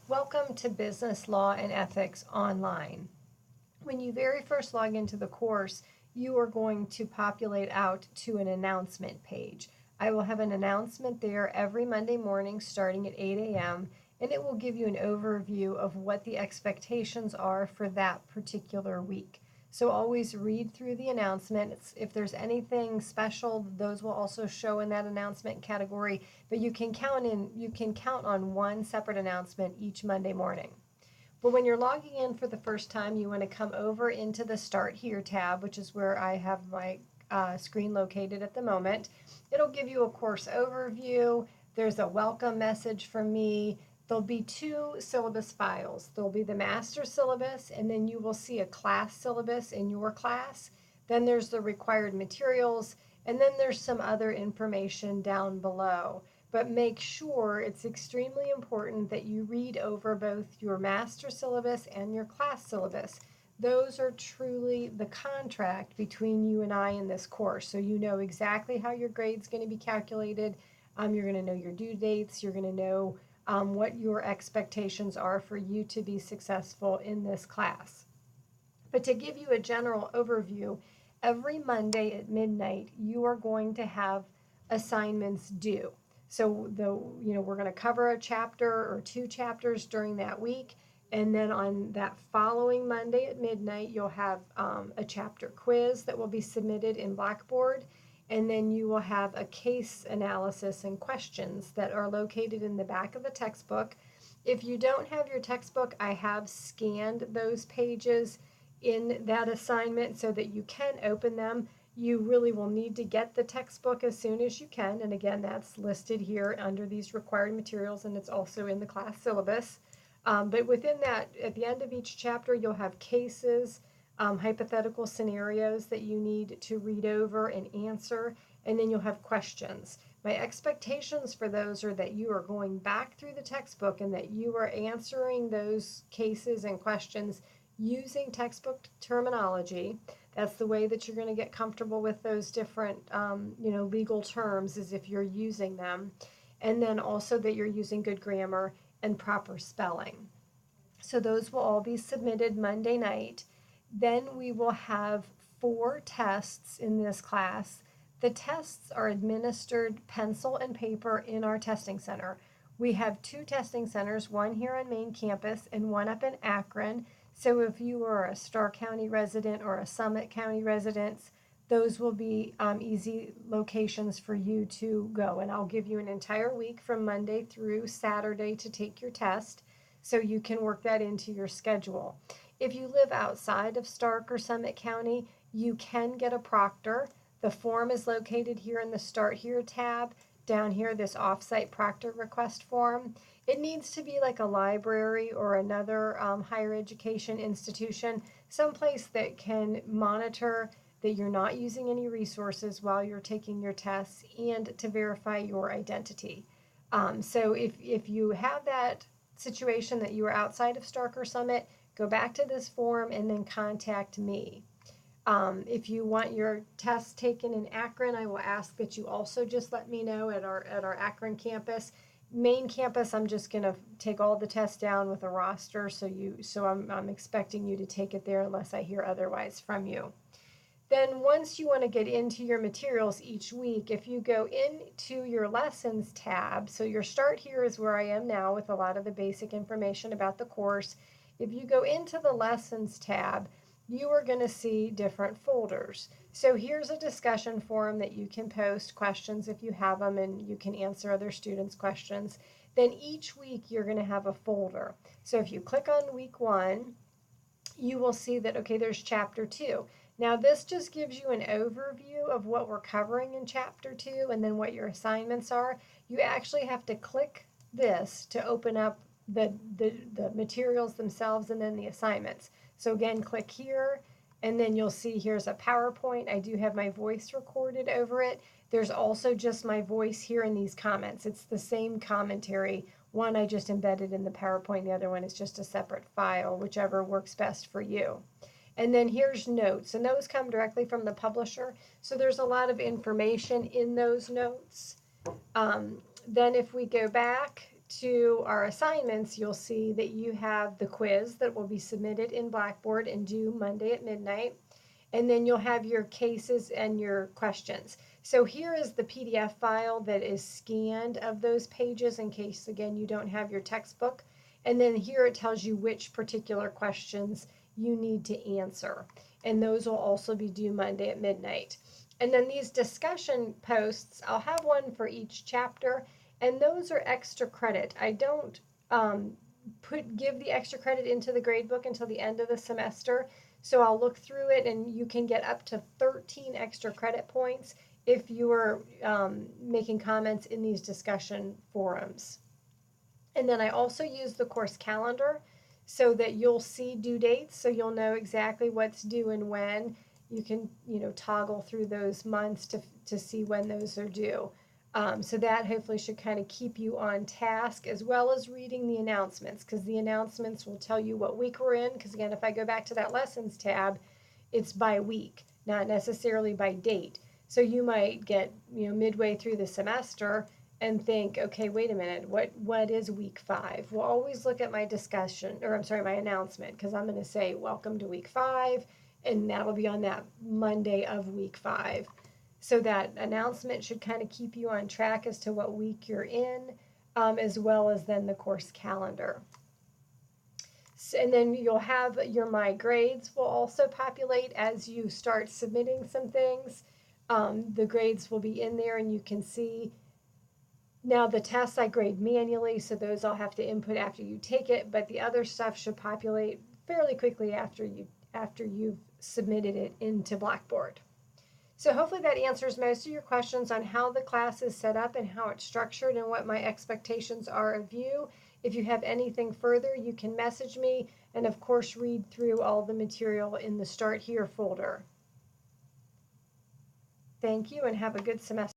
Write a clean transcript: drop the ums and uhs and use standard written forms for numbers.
Welcome to Business Law and Ethics Online. When you very first log into the course, you are going to populate out to an announcement page. I will have an announcement there every Monday morning starting at 8 a.m. and it will give you an overview of what the expectations are for that particular week. So always read through the announcements. If there's anything special, those will also show in that announcement category, but you can count on one separate announcement each Monday morning. But when you're logging in for the first time, you want to come over into the Start Here tab, which is where I have my screen located at the moment. It'll give you a course overview. There's a welcome message from me. There'll be two syllabus files. There'll be the master syllabus, and then you will see a class syllabus in your class. Then there's the required materials, and then there's some other information down below. But make sure, it's extremely important that you read over both your master syllabus and your class syllabus. Those are truly the contract between you and I in this course. So you know exactly how your grade's going to be calculated. You're going to know your due dates. You're going to know what your expectations are for you to be successful in this class. But to give you a general overview, every Monday at midnight, you are going to have assignments due. So we're going to cover a chapter or two chapters during that week. And then on that following Monday at midnight, you'll have a chapter quiz that will be submitted in Blackboard. And then you will have a case analysis and questions that are located in the back of the textbook. If you don't have your textbook, I have scanned those pages in that assignment so that you can open them. You really will need to get the textbook as soon as you can. And again, that's listed here under these required materials, and it's also in the class syllabus. But within that, at the end of each chapter, you'll have cases, hypothetical scenarios that you need to read over and answer, and then you'll have questions. My expectations for those are that you are going back through the textbook and that you are answering those cases and questions using textbook terminology. That's the way that you're going to get comfortable with those different legal terms, is if you're using them. And then also that you're using good grammar and proper spelling. So those will all be submitted Monday night. Then we will have 4 tests in this class. The tests are administered pencil and paper in our testing center. We have 2 testing centers, one here on main campus and one up in Akron. So if you are a Starr County resident or a Summit County resident, those will be easy locations for you to go. And I'll give you an entire week from Monday through Saturday to take your test, so you can work that into your schedule. If you live outside of Stark or Summit County, you can get a proctor. The form is located here in the Start Here tab. Down here, this offsite proctor request form. It needs to be like a library or another higher education institution, someplace that can monitor that you're not using any resources while you're taking your tests, and to verify your identity. So if you have that situation that you are outside of Stark or Summit, go back to this form and then contact me. If you want your test taken in Akron, I will ask that you also just let me know at our Akron campus. Main campus, I'm just going to take all the tests down with a roster, so I'm expecting you to take it there unless I hear otherwise from you. Then once you want to get into your materials each week, if you go into your lessons tab, so your Start Here is where I am now with a lot of the basic information about the course. If you go into the lessons tab, you are going to see different folders. So here's a discussion forum that you can post questions if you have them, and you can answer other students' questions. Then each week you're going to have a folder. So if you click on week 1, you will see that, okay, there's chapter 2. Now this just gives you an overview of what we're covering in chapter 2 and then what your assignments are. You actually have to click this to open up the materials themselves and then the assignments. So again, click here, and then you'll see here's a PowerPoint. I do have my voice recorded over it. There's also just my voice here in these comments. It's the same commentary. One I just embedded in the PowerPoint, the other one is just a separate file, whichever works best for you. And then here's notes, and those come directly from the publisher. So there's a lot of information in those notes. Then if we go back to our assignments, you'll see that you have the quiz that will be submitted in Blackboard and due Monday at midnight. And then you'll have your cases and your questions. So here is the PDF file that is scanned of those pages in case, again, you don't have your textbook. And then here it tells you which particular questions you need to answer. And those will also be due Monday at midnight. And then these discussion posts, I'll have one for each chapter, and those are extra credit. I don't give the extra credit into the gradebook until the end of the semester. So I'll look through it, and you can get up to 13 extra credit points if you are making comments in these discussion forums. And then I also use the course calendar so that you'll see due dates, so you'll know exactly what's due and when. You can, toggle through those months to see when those are due. So that hopefully should kind of keep you on task, as well as reading the announcements, because the announcements will tell you what week we're in. Because again, if I go back to that lessons tab, it's by week, not necessarily by date. So you might get, midway through the semester and think, okay, wait a minute, what is week 5? We'll always look at my my announcement, because I'm going to say welcome to week 5, and that'll be on that Monday of week 5. So that announcement should kind of keep you on track as to what week you're in, as well as then the course calendar. And then you'll have your My Grades will also populate as you start submitting some things. The grades will be in there, and you can see. Now the tests I grade manually, so those I'll have to input after you take it, but the other stuff should populate fairly quickly after you've submitted it into Blackboard. So hopefully that answers most of your questions on how the class is set up and how it's structured and what my expectations are of you. If you have anything further, you can message me, and of course read through all the material in the Start Here folder. Thank you, and have a good semester.